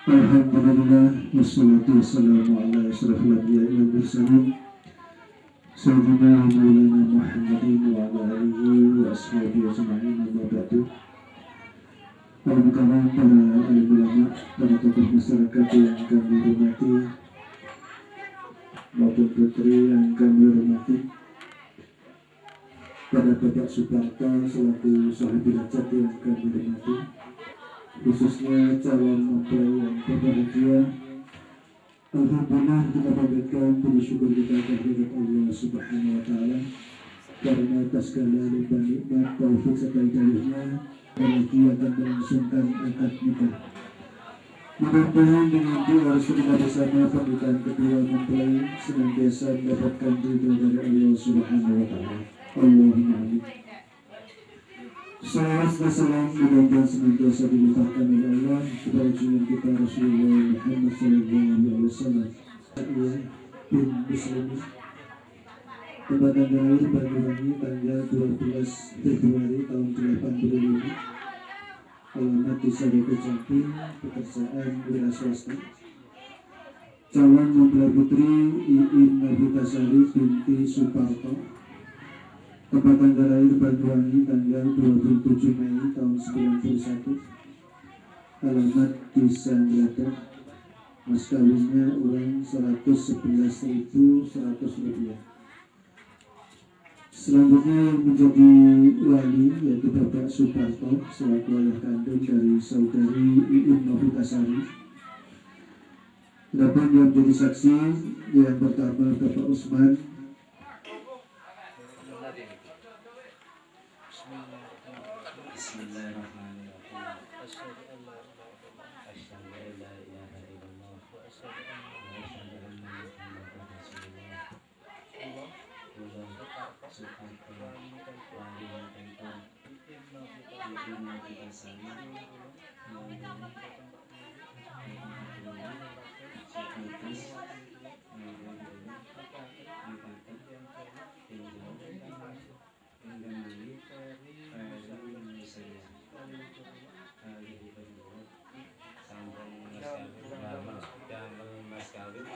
Alhamdulillah wassalatu wassalamu ala asyrafil anbiya'i wal mursalin sayyidina wa maulana Muhammadin wa ala alihi wa ashabihi ajma'in amma ba'du. Para mukarram, para alim ulama, para tokoh masyarakat yang kami hormati maupun putri yang kami hormati, para Bapak Suparto selaku sahabat hajat yang kami hormati, khususnya calon mempelai yang berbahagia. Alhamdulillah kita panjatkan puji syukur kita kehadirat Allah Subhanahu wa taala karena atas segala limpah nikmat, taufik serta hidayahnya bagi akan melangsungkan akad nikah. Mudah-mudahan dengan doa kita bersama pernikahan kedua mempelai senantiasa mendapatkan ridho dari Allah Subhanahu wa taala. Allahumma amin. Salawat dan salam mudah-mudahan senantiasa dilimpahkan oleh Allah kepada junjungan kita Rasulullah Muhammad SAW. Saya bin Muslimi, tempat tanggal lahir Banyuwangi tanggal 12 Februari tahun 85, alamat Desa Kecampi, pekerjaan wira swasta. Calon mempelai putri Iin Novitasari binti Suparto, tempat tanggal lahir Banyuwangi tanggal 27 Mei tahun 91, alamat Desa Ngeladak, mas kawinnya uang Rp111.100. Selanjutnya yang menjadi wali yaitu Bapak Suparto selaku ayah kandung dari saudari Iin Novitasari. Dapat yang menjadi saksi yang pertama Bapak Usman. Sukarto, Wali Kantor, Ibu Novitasari, Sukartis, Enggamali, Ferry Musaya, Kali Kedua, Sambung Mas Kawin,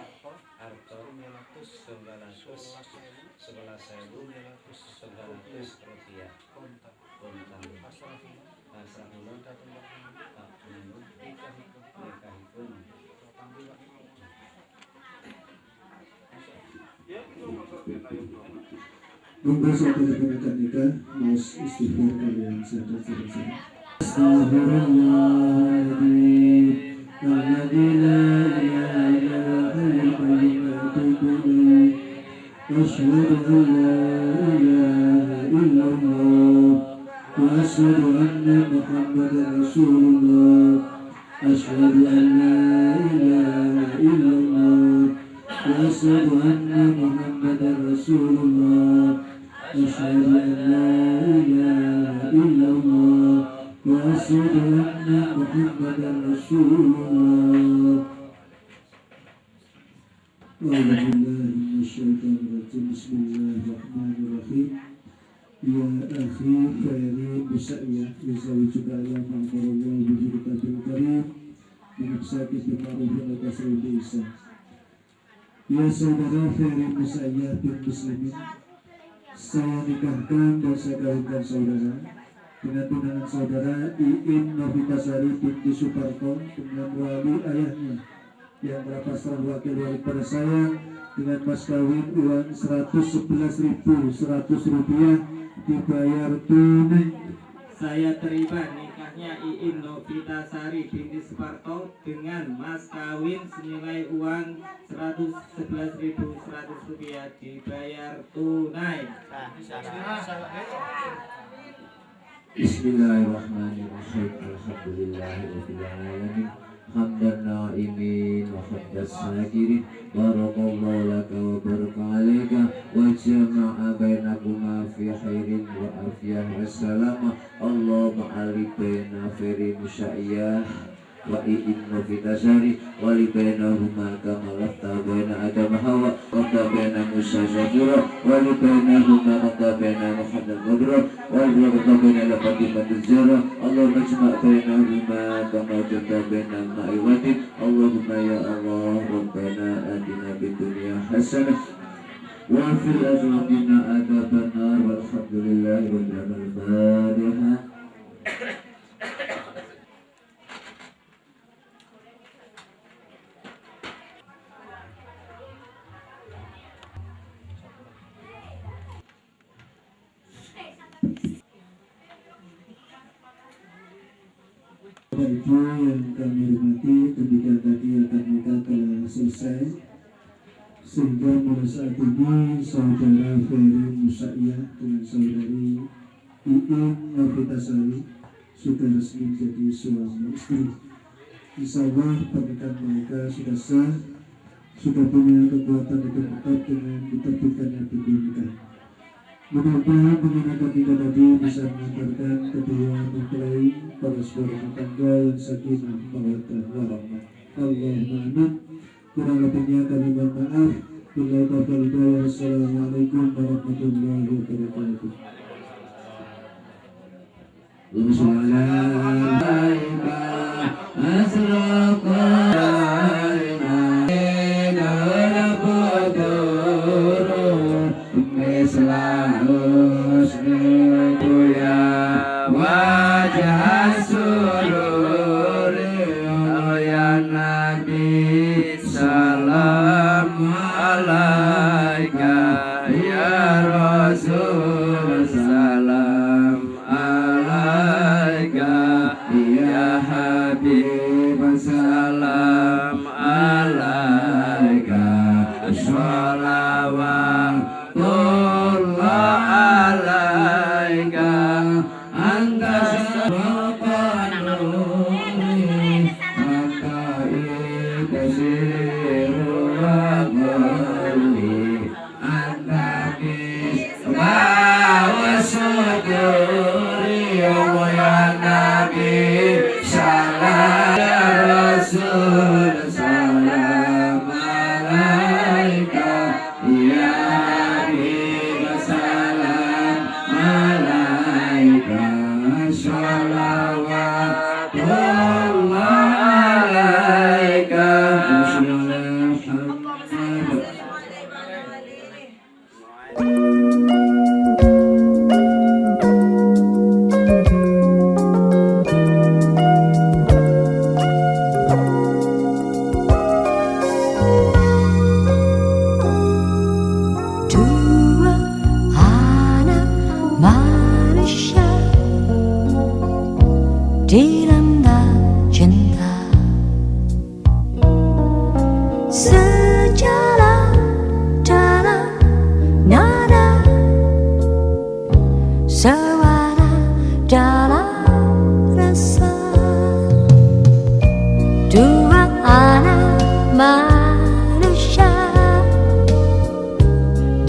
Arto, 11.900 rupiah, kontan, Asrahullah, tak menurut, nikahipun. Monggo saudara penyekat nikah, maus istighfar kalian sadar-sadar. Astaghfirullahaladzim, alladzi la ilaha illa huwal hayyul qayyum. Asyhadu an la ilaha illallah wa asyhadu anna Muhammadar Rasulullah. Asyhadu an la ilaha illallah wa asyhadu anna Muhammadar Rasulullah. Asyhadu an la ilaha illallah wa asyhadu anna Muhammadar Rasulullah. Bismillahirrahmanirrahim. Ya akhi Ferry Musaya, yuzawwijuka ala ma'amarullah bihirkatil karim binibsaki bimarufin atas Isa. Ya saudara Ferry Musaya bin Muslimin, saya nikahkan dan saya kawinkan saudara dengan tunangan saudara Iin Novitasari binti Suparto dengan wali ayahnya yang merapas wakil wali pada saya dengan mas kawin uang 111.100 rupiah dibayar tunai. Saya terima nikahnya Iin Novitasari binti Suparto dengan mas kawin senilai uang 111.100 rupiah dibayar tunai. Bismillahirrahmanirrahim. Alhamdulillahirabbil alamin. Hamdan na'imin wa hamdas sakirin. Barakallahu laka wa baraka alaika wa jama'a bainakuma fi khairin wa afiyah wassalama. Allahumma alif baina Ferry Musaya wa Iin Novitasari wa li bainahuma kama lafta baina Adam Hawa wa baina Musa Syafira wa li bainahuma maka baina Muhammad Badra wa li baina lafati Badjara. Allahumma jma' bainahuma kama jata baina ma'iwatin. Allahumma ya Allah Rabbana atina fid dunya hasanah wa fil akhirati adzaban nar. Walhamdulillahi rabbil alamin. Bapak Ibu yang kami hormati, ketika tadi akan nikah telah selesai, sehingga mulai saat ini saudara Ferry Musaya dengan saudari Iin Novitasari sudah resmi menjadi suami istri. Insya Allah pernikahan mereka sudah sah, sudah punya kekuatan hukum tetap dengan diterbitkannya buku nikah. Mudah-mudahan dengan akad nikah tadi bisa mengantarkan kedua mempelai pada sebuah rumah tangga yang sakinah mawaddah warahmah. Allahumma amin. Kurang lebihnya kami mohon maaf. Billahi taufiq wal hidayah. Wassalamualaikum warahmatullahi wabarakatuh. Anta Dua anak manusia dilanda cinta, sejalan dalam nada, sewara dalam rasa. Dua anak manusia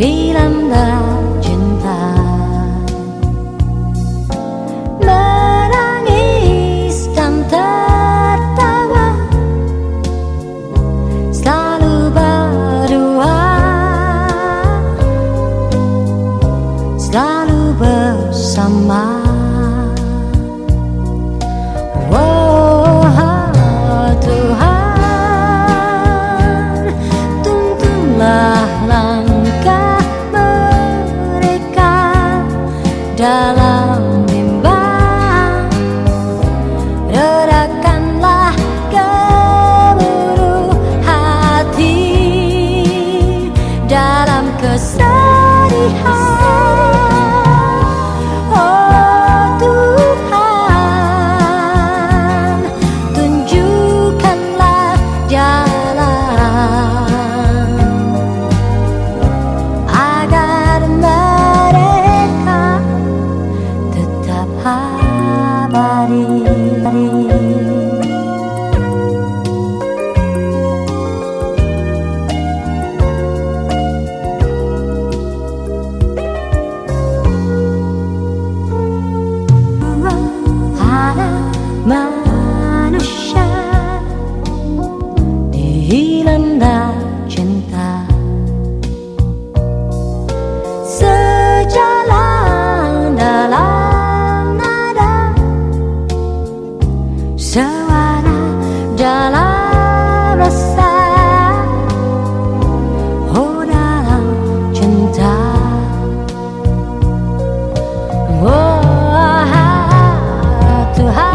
dilanda cinta, menangis dan tertawa, selalu berdua, selalu bersama. Tuhan, tuntunlah langkah mereka dalam bimbang, redakanlah gemuruh hati dalam kesedihan. Oh Tuhan, tunjukkanlah jalan agar mereka tetap abadi. Anak manusia dilanda cinta, sejalan dalam nada, sewara dalam rasa. Oh dalam cinta, oh Tuhan,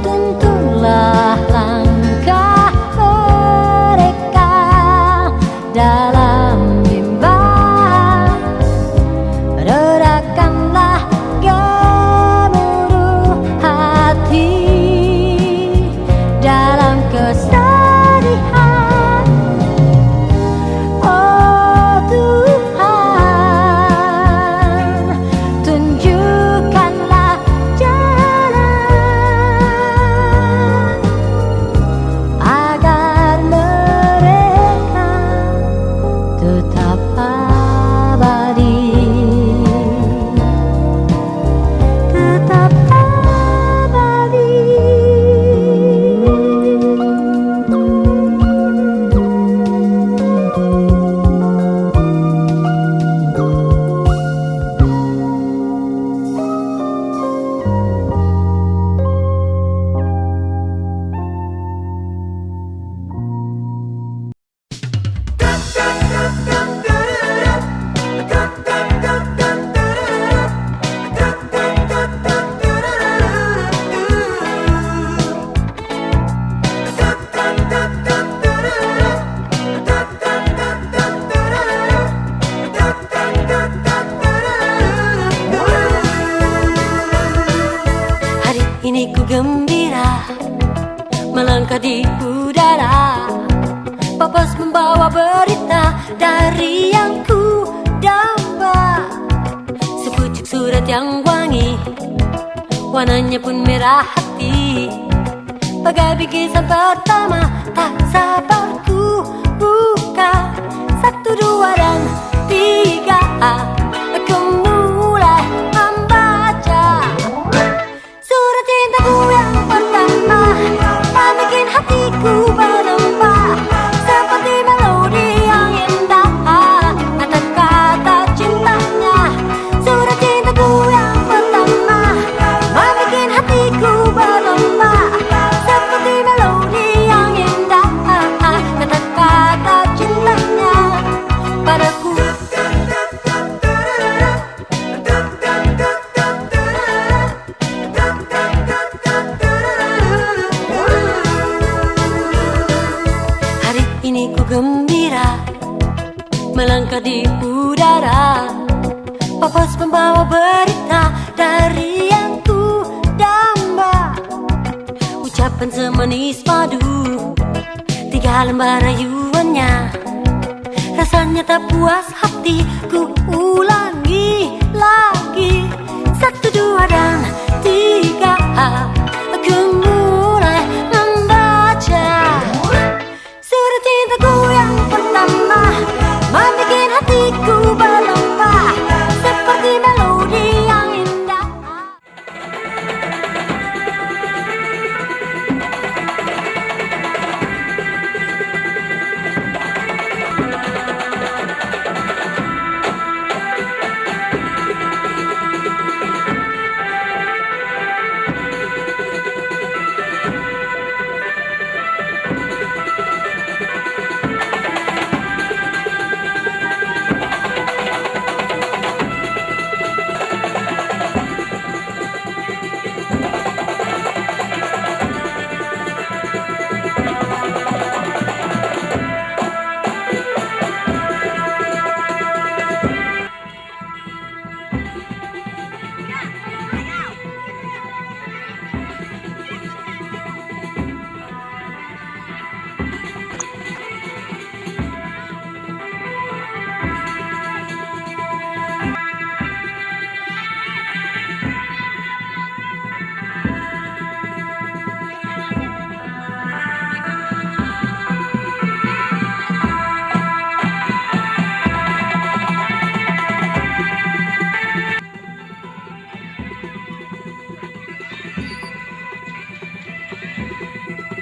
tuntunlah langkah mereka dalam bimbang, redakanlah gemuruh hati dalam kesedihan. Oh Tuhan, tunjukkanlah jalan agar mereka tetap abadi, tetap abadi. Hari ini ku gembira melangkah di udara, Papas membawa berita dari yang ku damba. Sepucuk surat yang wangi, warnanya pun merah hati, bagai bingkisan pertama. Tak sabar ku buka, 1, 2 dan 3. Aku mulai membaca surat cintaku yang pertama, membikin hatiku berlembah seperti melodi yang indah. Kata-kata cintanya, surat cintaku yang pertama, membikin hatiku berlembah seperti melodi yang indah. Kata-kata cintanya. melangkah di udara. Papas membawa berita dari yang ku damba. Ucapan semanis padu, 3 lembar rayuannya. Rasanya tak puas hati, ku ulangi lagi. 1, 2 dan 3, aku mulai membaca surat cintaku yang pertama, membikin hatiku berlomba seperti melodi yang indah.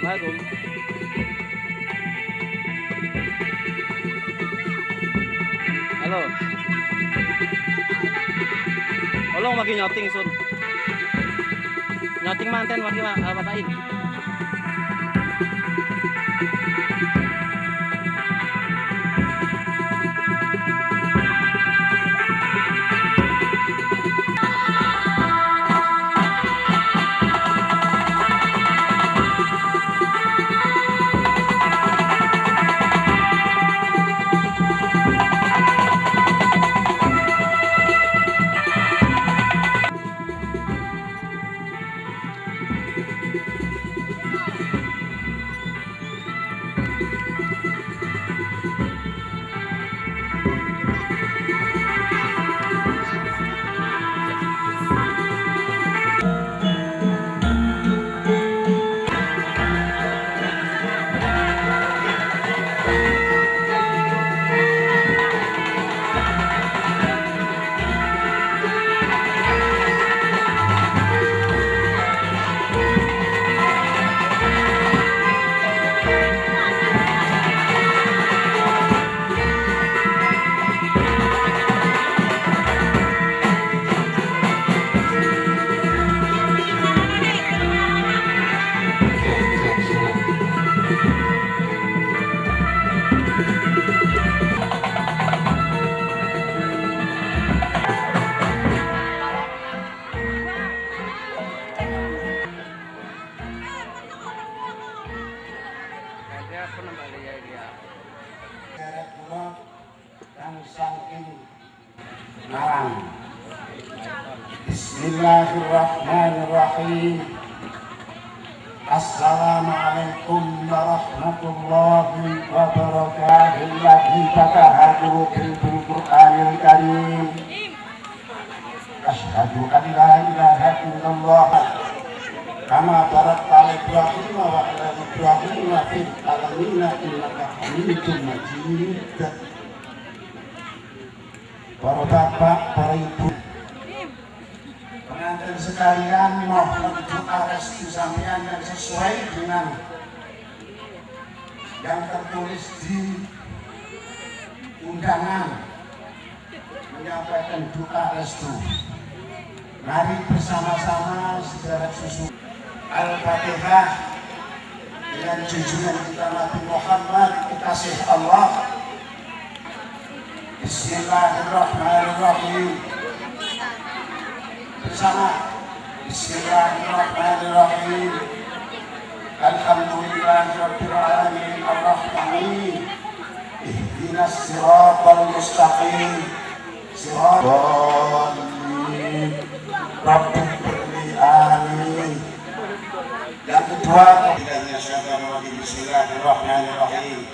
Bagong. Halo. Tolong bagi nyoting sun. Nyoting manten bagi matain. Bismillahirrahmanirrahim. Assalamualaikum warahmatullahi wabarakatuh. Lagi fatahatu bil Qur'anil Karim. Asyhadu an la ilaha illallah kama barakta ala Ibrahim wa ala Ibrahim fil alamin innaka Hamidum Majid. Para bapak, para ibu, pengantin sekalian, mohon doa restu sampeyan yang sesuai dengan yang tertulis di undangan menyampaikan doa restu. Mari bersama-sama saudara susu Al-Fatihah dengan junjungan kita Nabi Muhammad, kekasih Allah. Bismillahirrahmanirrahim. Bersama Bismillahirrahmanirrahim. Alhamdulillahirabbil alamin arrahmanirrahim. ihdinas siratal mustaqim siratal Rabbi berli amin. Yang kedua, bismillahirrahmanirrahim.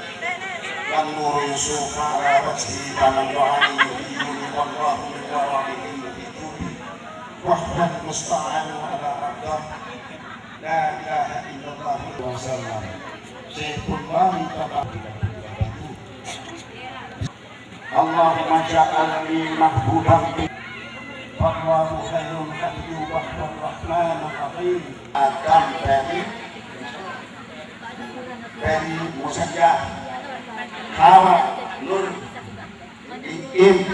Yang nur Yusuf ala wajhi kaman wa'ali yuhiyuni wallahu min wara'ihi yuhitubi wahdan musta'an ala abdah la ilaha illallah wa sallam Syekhullah Allahumma ja'alni mahbuban Allahu khairun hadi wa rahman rahim. Akan dari Musajjah Hawa Nur Ikim.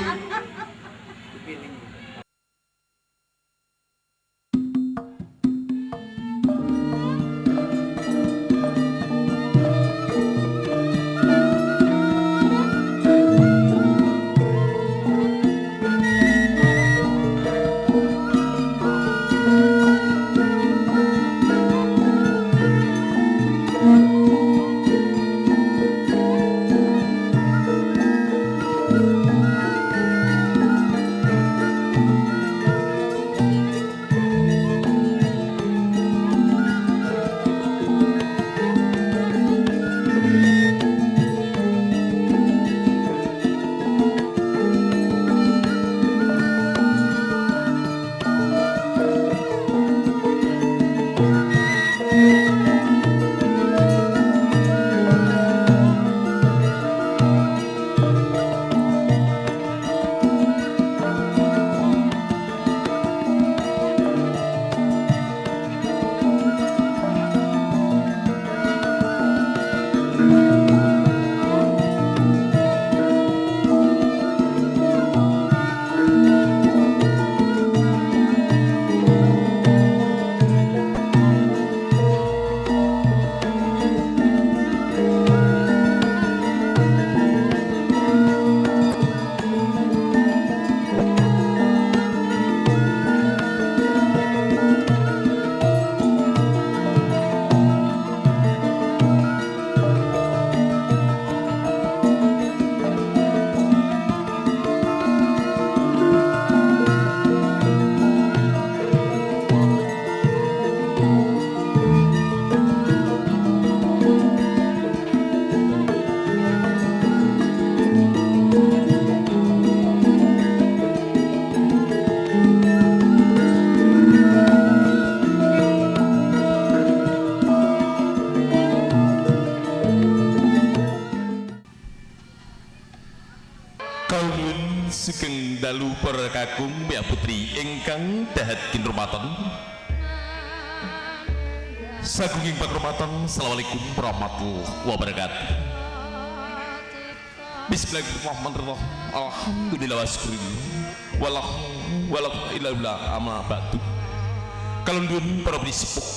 Sugeng dalu para kakung mbak putri ingkang dahat kinurmatan. Sagunging pakrumatan. Assalamualaikum warahmatullahi wabarakatuh. Bismillahirrahmanirrahim. Alhamdulillah wa syukurillah. Walau ilallah ama batu. Kalundun para sepuh,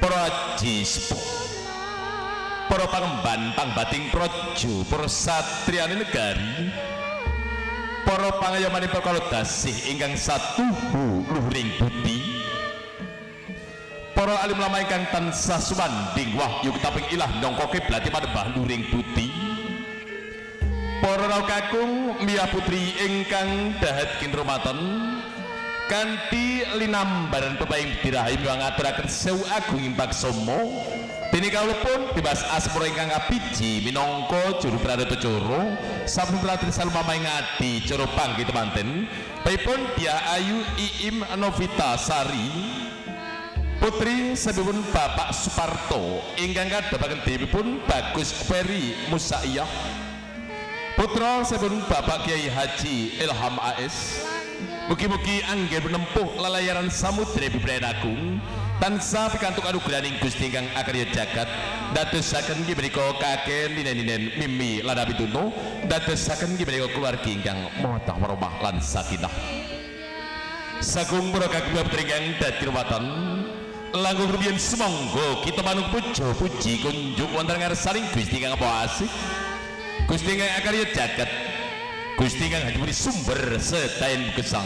para haji sepuh, para pangemban pangbating projo, para satriani negari, para pangayomani perkara dasih ingkang satuhu luhuring budi, para alim lama ingkang tansah sumanding wahyu ketaping ilah nangka kiblate padembah luhuring budi, para rawuh kakung miya putri ingkang dahat kinurmatan kanthi linambaran pepaing dirahayu ngaturaken sewu agunging paksama dene kawulipun bebas asmara ingkang kabiji minangka juru pradata cara sampun latri salma ngadi cara panggih temanten baipun Dia Ayu Iim Novita Sari putri sebipun Bapak Suparto ingkang kadhapaken dewipun Bagus Peri Musaiyah putra sebipun Bapak Kiai Haji Ilham AS. Mugi-mugi anggen menempuh lalayaran samudra bibrayat agung tansah pikantuk anugrahaning Gusti ingkang akarya jagat dadosaken inggih menika kakek ninen-ninen mimi lan abituno dadosaken inggih menika keluargi ingkang mawaddah warahmah lan sakinah. Sagung para kakung putri ingkang dadi ruwatan langkung rumiyin sumangga kita manung puja puji kunjuk wonten ngarsaning Gusti ingkang apa asih Gusti ingkang akarya jagat Gusti ingkang hadirin sumber sedayan gesang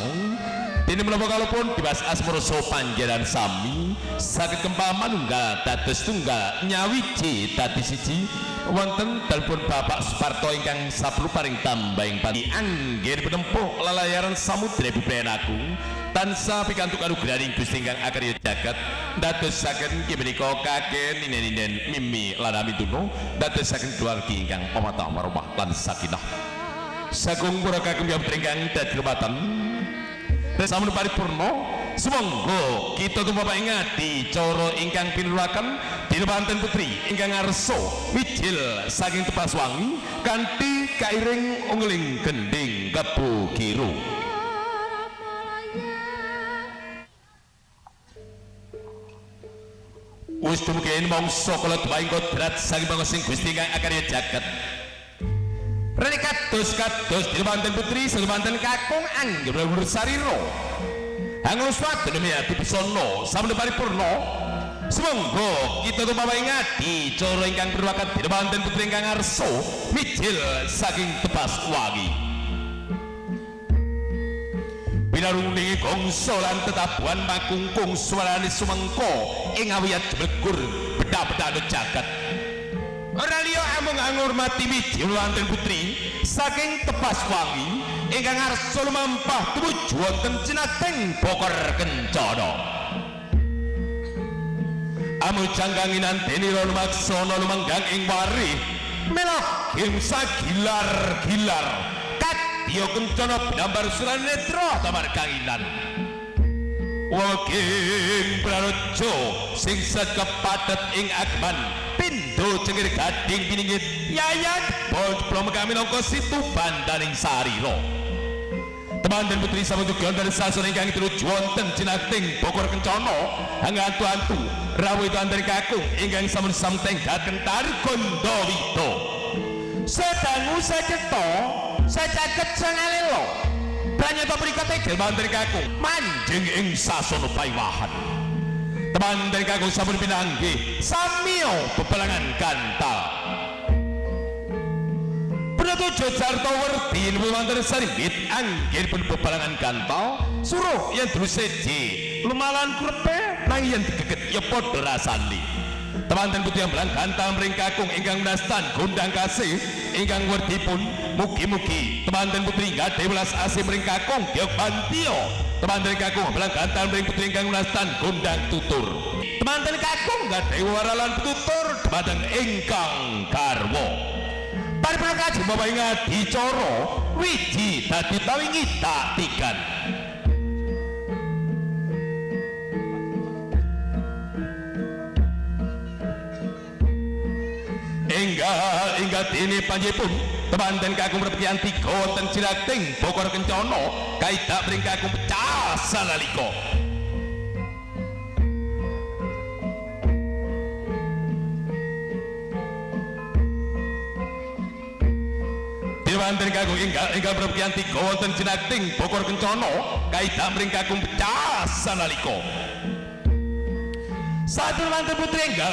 dene menapa kalipun dibas asmursa panjenengan sami saged kempal manunggal dados tunggal nyawiji dadi siji wonten dalipun Bapak Suparto ingkang saplu paring tambahing pati anggen penempuh lalayaran samudra bebenaku tansah pikantuk anugrahing Gusti ingkang akarya jagat dadosaken inggih menika kaken ninen-ninen mimi lan amituna dadosaken keluarga ingkang pamata marwah lan sakinah sagung para kagem ingkang dadi rumatan sampun paripurna sumangga kita tumapa ing adi cara ingkang pinulaken dinepanten putri ingkang ngarsa wijil saking tepas wangi kanthi kairing ungling gending kebo giro. Wis dumugi mangsa kala tuwing kodrat saking pangusin Gusti ingkang akarya jagat. Rene kados dinepanten putri semanten kakung anggen sarira. Hangus wadon miyati pisana sampun paripurna. Sumangga kita tumapa ing adi cara ingkang pirwakat dinepanten putri ingkang ngarsa mijil saking tepas wangi. Pinarungi gongso lan tetabuhan makungkung suarane sumengko ing awiyat jeblegur beda-beda jagat. Ora liya amung ngurmati mijil wonten putri saking tepas wangi ingkang ngarsa lumampah tumuju wonten cinateng Bokor Kencana. Amul jangganginan denira lumaksana lumanggang ing wari melok gimsa gilar-gilar kadya Kencana binambar suranetra tamarkanginan. Waging praraja sing kepadet ing agman pindho cengir gading piningit yayat bonjol kami nangka situ bandaning sarira. Temanten putri samujugan dari sasun ingkang tuluju wonten cinating Bokor Kencana hangantu-antu rawuh itu antari kakung ingkang sampun samteng dhateng Targandawida. Sedangu secetha secaket sangalelo pranyata mriku tegel wonten kakung manjing ing sasana paiwahan. Temanten kakung sampun pinanggih samiya bebalangan gantal. Penatujo Jarto Werdi wonten sarimbit anggenipun bebalangan gantal suruh yen dulu seji lumalan krepe nang yen digeget ya padha rasane. Temanten putih amblang gantal mring kakung ingkang nastan gondang kasih ingkang werdipun mugi-mugi temanten putri gadhe welas asih mring kakung Gyog Bantio. Temanten kakung amblang gantal mring putri ingkang nastan gondang tutur. Temanten kakung gadhe waralan tutur dumateng ingkang garwa. Paripurna kajeng Bapak ing adicara wiji dadi tawi ngitatikan. Enggal dene panjenipun temanten kakung repian 3 wonten cirating Bokor Kencana kaidak mring kakung pecah sanalika. Dewanten kakung ingkang repian 3 wonten cirating Bokor Kencana kaidak mring kakung pecah sanalika. Satur mantu putri enggal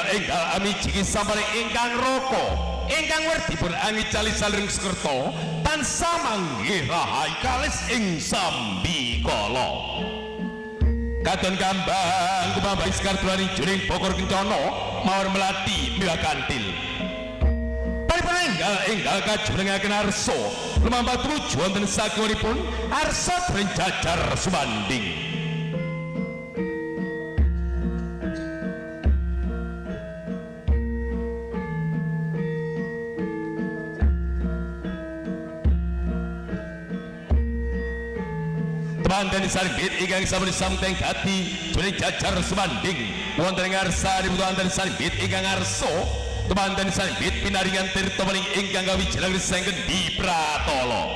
amiji sampare ingkang roko ingkang werdipun angicali saling sekerta tansah manggih rahayu kalis ing sambikala. Katon kambang kumambang sekartulaning juring Bokor Kencana mawar melati milah kantil. Paripurna enggal kajumengaken arsa lumampah tumuju wonten sakiwanipun arsa jajar sumanding. Temanten sarimbit ingkang sampun samteng dadi juring jajar sumanding wonten ing ngarsa dipunten sarimbit ingkang ngarsa temanten sarimbit pinaringan tirta maning ingkang kawijilan sengken di Pratala.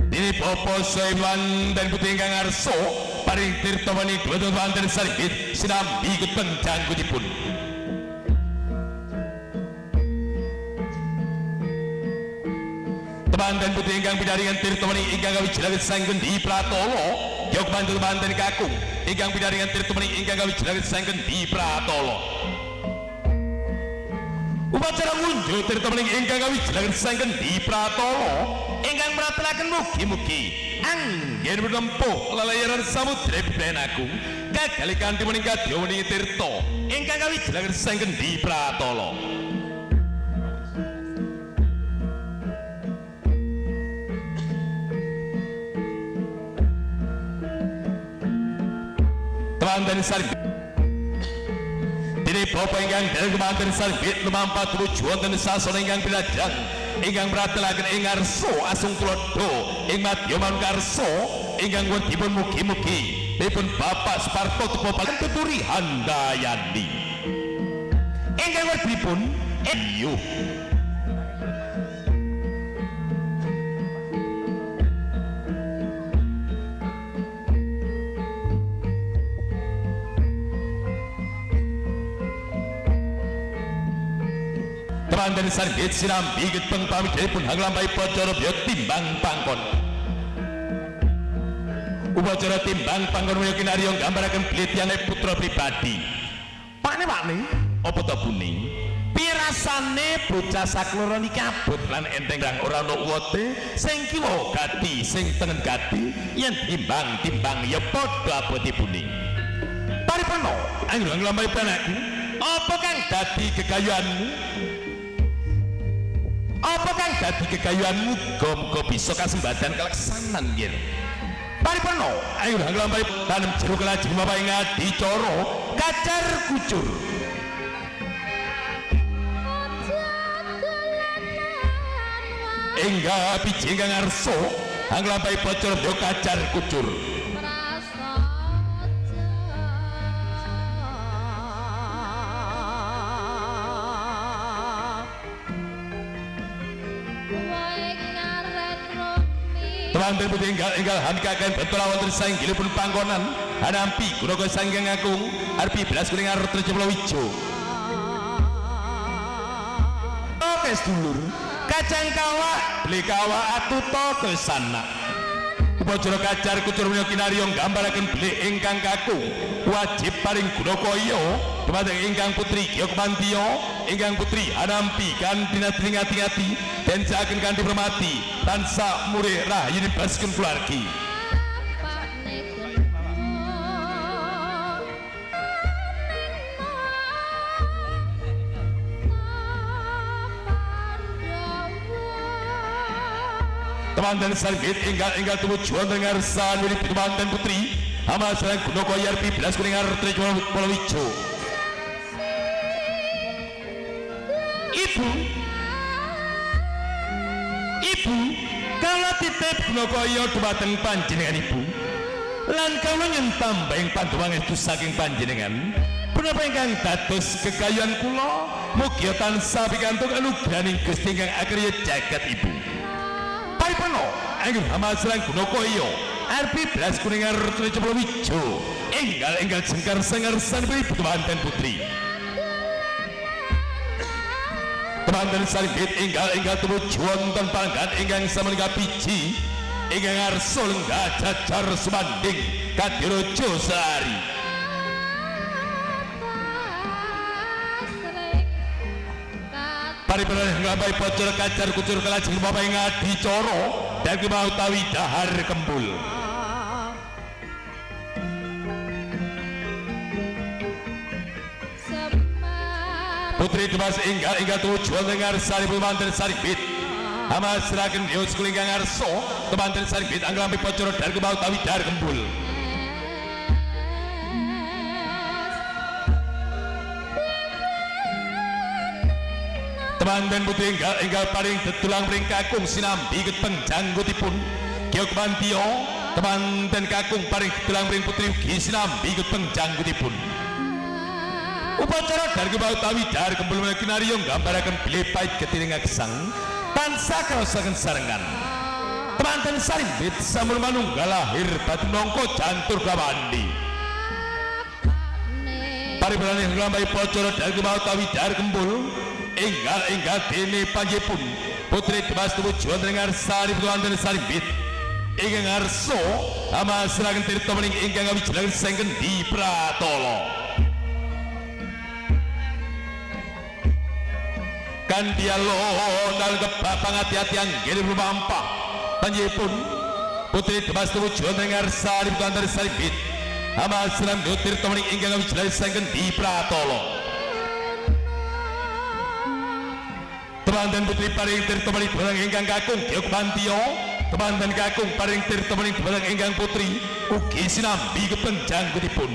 Dene Bapa Saiwan dan putri ingkang ngarsa paring tirta maning dhateng wonten sarimbit sinambi keteng janggutipun. Temanten putri ingkang pinaringan tirta maning ingkang kawijilan sengken di Pratala Gyok bantul manten kakung ingkang pinaringan tirta menik ingkang kawijilangan sangken di pratala. Upacara ngunjuk tirta menik ingkang kawijilangan sangken di pratala ingkang pratelaken mugi-mugi anggen menempuh lelayaran samudra Bidayaan Agung gagal kanthi menika kadya menika tirta ingkang kawijilangan sangken di pratala. Teman-teman sarbit dene bapa ingkang dereng teman-teman sarbit lumampat tumuju wonten sasana ingkang bilajang ingkang pratelaken ing ngarsa asung tuladha ing madya manungkarsa ingkang dipun mugi-mugi dipun Bapak Suparto Tupopalen tuturi handayani ingkang dipun eyuh teman-teman sarbit sinambi geteng pamit pun hanglampahi pacara biya timbang pangkon. Upacara timbang pangkon menika kinarya nggambaraken bletiane putra pribadi. Pakne apa ta bune? Piye rasane bocah sakloro niki abot lan enteng rang ora ana uwote sing kiwa gati sing tengen gati yen timbang-timbang ya padha abote bune. Paripurna anglampahi panakku apa kang dadi gegayuhanmu? Apa kang dadi kegayuhanmu muga bisa kasembadan kaleksanan nggih. Paripurna ayo nglampahi tanem jeruk lajeng bapak ing adicara kacar kucur. Engga biji ingkang ngarsa nglampahi pacara kacar kucur. Teman-teman putih enggal hanikaken betul wonten sanggilipun panggonan hanampi kuraga sangking agung arpi belas kuning artra jeplo wijo. Oke sedulur kacang kawa beli kawa atuto kesana. Upacara kacar kucur menika kinarya nggambaraken beli ingkang kakung wajib paring gunakaya dumateng ingkang putri Gyokmantya ingkang putri hanampi kanthi ngati-ngati den saken kanthi hormati tansah murih rahayu basken keluargi. Teman-teman sarbit inggal tumuju wonten ngarsa mirip teman-teman putri ama sareng gunakaya arpi belas kuning artra jeplo wijo. Ibu, kala titip gunakaya dumateng panjenengan ibu lan kawula nyentambeng panduwangestu saking panjenengan punapa ingkang dados kegayuhan kula mugi tansah pikantuk anugrahaning Gusti ingkang akarya jagat ibu. Paripurna anggen amasrang gunakaya arpi belas kuning artra jeplo wijo enggal jengkar sangarsanipun ibu teman-teman putri. Teman-teman sarbit enggal tumuju wonten pangkat ingkang samenika biji ingkang ngarsa lenggah jajar sumanding kadiraja sehari. Paripurna nglampahi pacara kacar kucur kalajeng bapak ing adicara dadi mau utawi dahar kembul. Putri Dimas enggal tumuju wonten ngarsanipun manten sarbit amasraken yos kula ingkang ngarsa temanten sarbit anglampih pacara dar kemau utawi dar kembul. Teman-teman putri enggal paring tetulang pring kakung sinambi geteng janggutipun Gyokmantya teman-teman kakung paring tetulang pring putri ugi sinambi geteng janggutipun. Upacara dar kemau utawi dar kembul menika kinarya nggambaraken bilih pait getiring gesang tansah kaosaken sarengan. Teman-teman sarbit sampun manunggal lahir batin nangka jantur kawandi. Paripurna nglampahi pacara dar kemau utawi dar kembul enggal dene panjenengan putri Dimas tumuju wonten ngarsanipun wonten sarbit ingkang arsa amasraken tirta mening ingkang awijilaken sengken di Pratala. Kandialo nal kebapang hati-hati anggil lumampah panjipun putri Demas tujuan ngarsa di antara saribit amasraken tirta mening ingkang awijilaken sengken di Pratala. Temandan putri paring tirta mening barang ingkang kakung Gyok Pantio, temandan kakung paring tirta mening barang ingkang putri ugi sinambi kepenjanggutipun.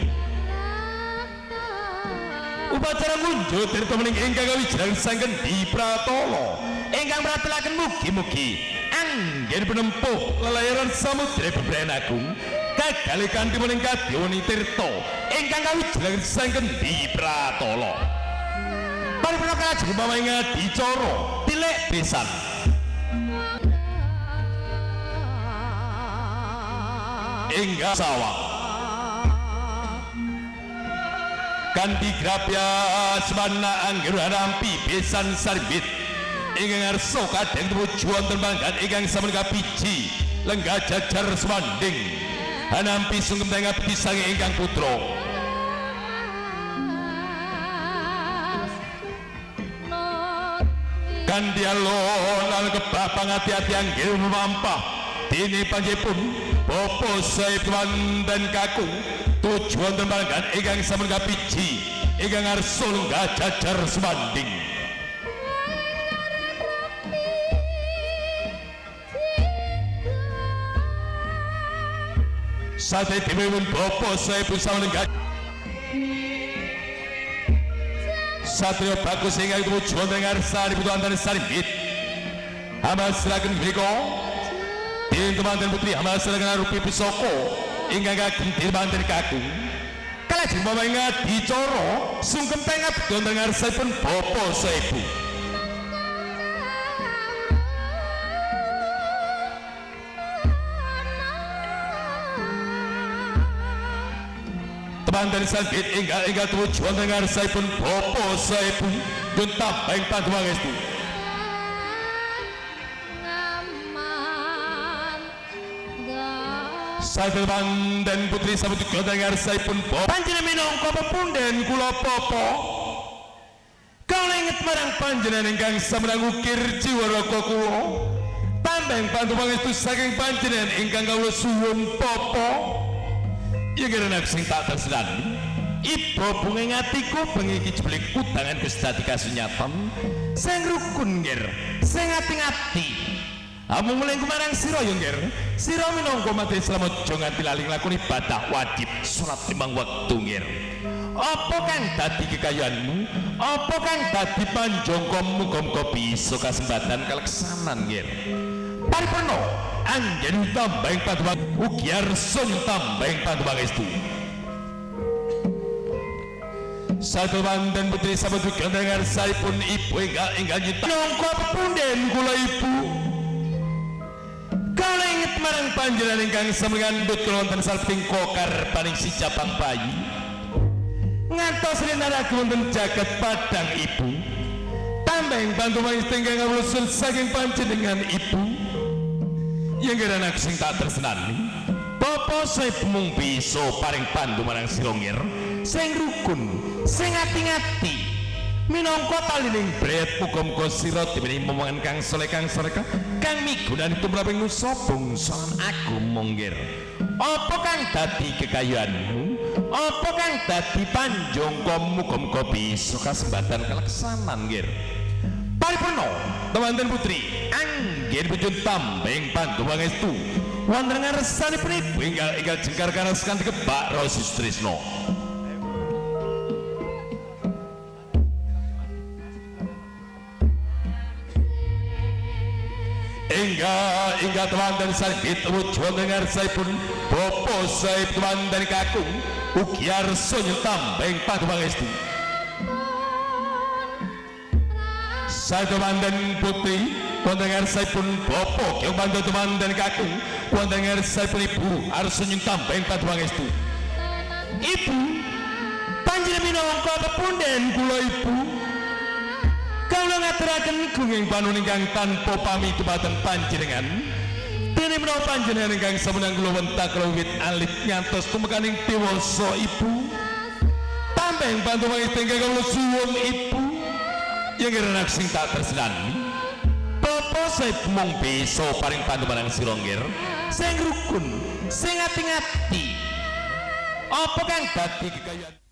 Upacara ngunjuk tirta mening ingkang awijilaken sengken di Pratala ingkang mratelaken mugi-mugi anggen penempuh lelayaran samudra bebrayan agung kagali kanthi mening kadyoni tirta ingkang awijilaken sengken di Pratala. Paripurna kalajeng pamaing adicara tilek besan. Engga sawah kanthi grapya semana angger nampi besan sarbit ingkang arsa kadang tujuan temanggan ingkang sampun kapiji lenggah jajar semanding anampi sungkem tengah pisang ingkang putra. Kandialo nal kebapang hati-hati anggil memampah dini panjipun Popo Saib dan kakung tujuan tembakan ingkang sampun kapiji ingkang arsa lenggah jajar semanding. Sate dimewun Popo Saib sampun lenggah Satrio bagus ingkang tujuan dengan sari putu antara saribit amasraken mriku ing temanten putri amasraken arupi pusaka ingkang kagem dirmanten kakung kalajeng pamaing adicara sungkem tengah bedhon dengan saipun Bapa Saibu. Temanten sabit ingkang tujuan dengan saipun Bapa Saibu junta baing pangestu. Saipun mandan putri sabut dengan saipun Bapa panjenengan minangka pepunden kula Bapa. Kula inget marang panjenengan ingkang sampun ngukir jiwa raga kula. Tambeng pantu pangestu saking panjenengan ingkang kawula suwun Bapa. Ya karena sing tak tersenani ibu bunga ngatiku bengi kiceblik udangan bestati kasunyatan sing rukun ngir sing ngati-ngati amung mulai kumarang siro yung ngir siro minongko mati selamat jangan tilaling lakoni ibadah wajib sholat 5 waktu ngir apa kang dadi kekayaanmu apa kang dadi panjongkomu muga-muga bisa kasempatan kaleksanan ngir paripurna anggen tambahing pantuwang ugi arsa tambahing pantuwangestu. Satu manten putri sampun dugi dengan saipun ibu ingkang nyita nangka pepunden kula ibu. Kala inget marang panjenengan ingkang sampun ngandhut wonten salebetting kokar paning sijabang bayi. Ngantos rinaraga wonten jagat padang ibu. Tambahing pantuwangestu ingkang kawula saking panjenengan ibu. Yang kira anak sing tak tersenani Bapa Saib mung bisa paring pandu marang sira ngir sing rukun sing ati-ati minangka talining bret muga-muga sira dimenehi momongan kang saleh kang migunani tumraping nusa bangsa aku monggir. Apa kang dadi kekayaanmu apa kang dadi panjangkamu muga-muga bisa kasembatan kaleksanan ngir. Paripurna temanten putri anggen pujun tambeng pantuwangestu wonten ngarsanipun ibu ingkang jengkar karas kanthi kebak Rosis Trisno. Ingga temanten saripit wujud ngarsanipun Bapa Saib temanten kakung ugi arsa tambeng pantuwangestu. Satu mandan putri wonten ngarsanipun Bapa Gyok Pantio temanten kakung wonten ngarsanipun ibu arsa tambeng pantuwangestu. Ibu panjenengan minangka pepunden kula ibu kula ngaturaken gunging panuwun ingkang tanpa pami dumateng panjenengan Dene menawa panjenengan ingkang semenang kula wentak kula wit alit ngantos tumekaning dewasa Ibu. Tambeng bantu pangesting kula suwun Ibu. Yen renak sing tak tresnani. Bapa saya mung bisa paring pandu marang sira nggir. Sing rukun, sing ati-ati. Apa kang dadi kekayaan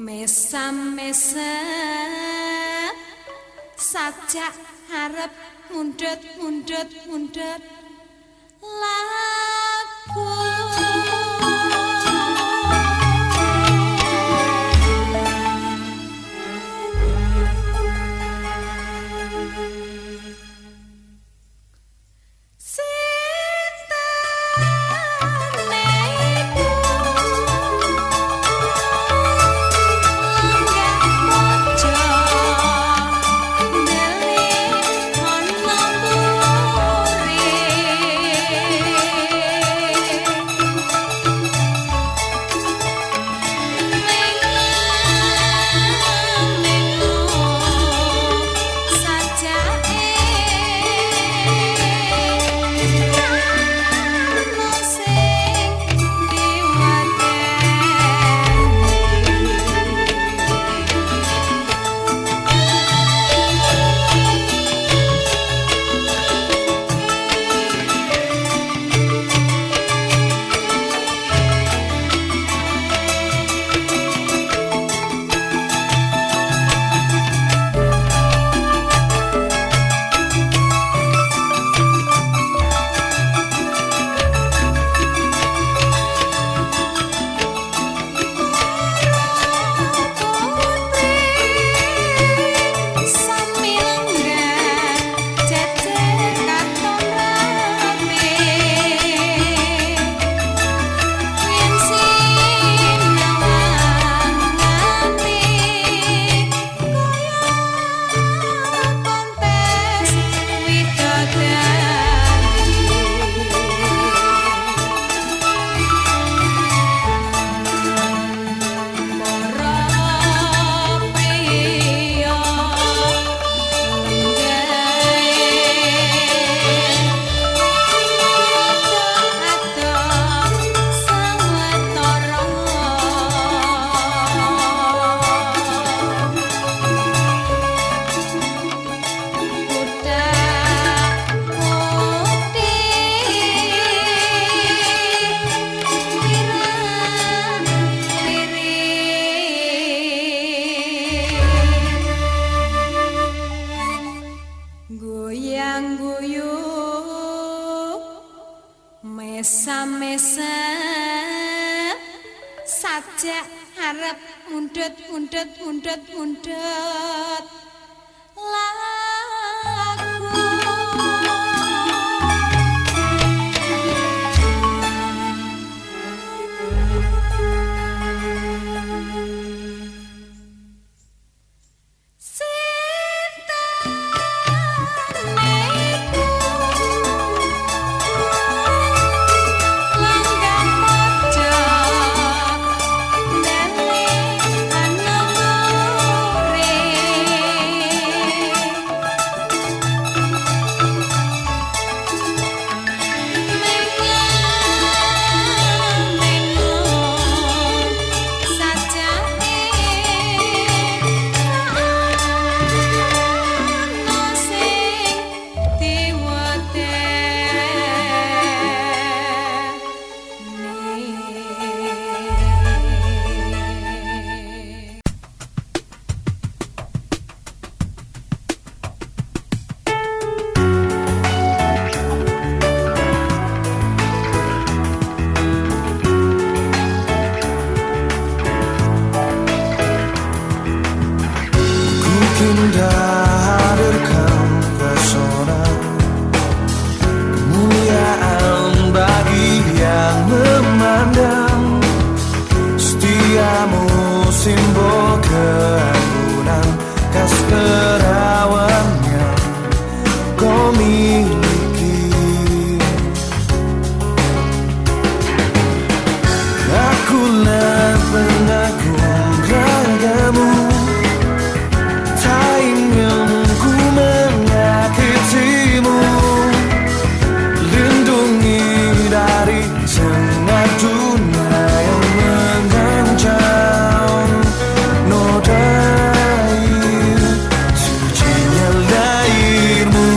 mesam-mesem sajak harap mundut lagu. goyang guyup mesam-mesam sajak harap mundut lagu. Simbol keanggunan khas perawan yang kau miliki. Akulah pengagum ragamu, tak ingin ku menyakitimu. Lindungi dari tengah dunia yang mengancam. Sucinya lahirmu,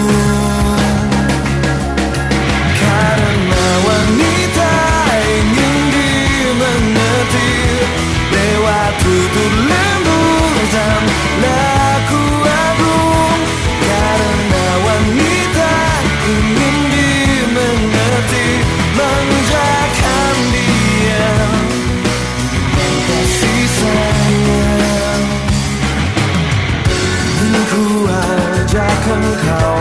karena wanita ingin dimengerti lewat tutur lembut dan laku agung. Karena wanita ingin dimengerti, manjakan dia kasih sayang. Ku ajakkan kau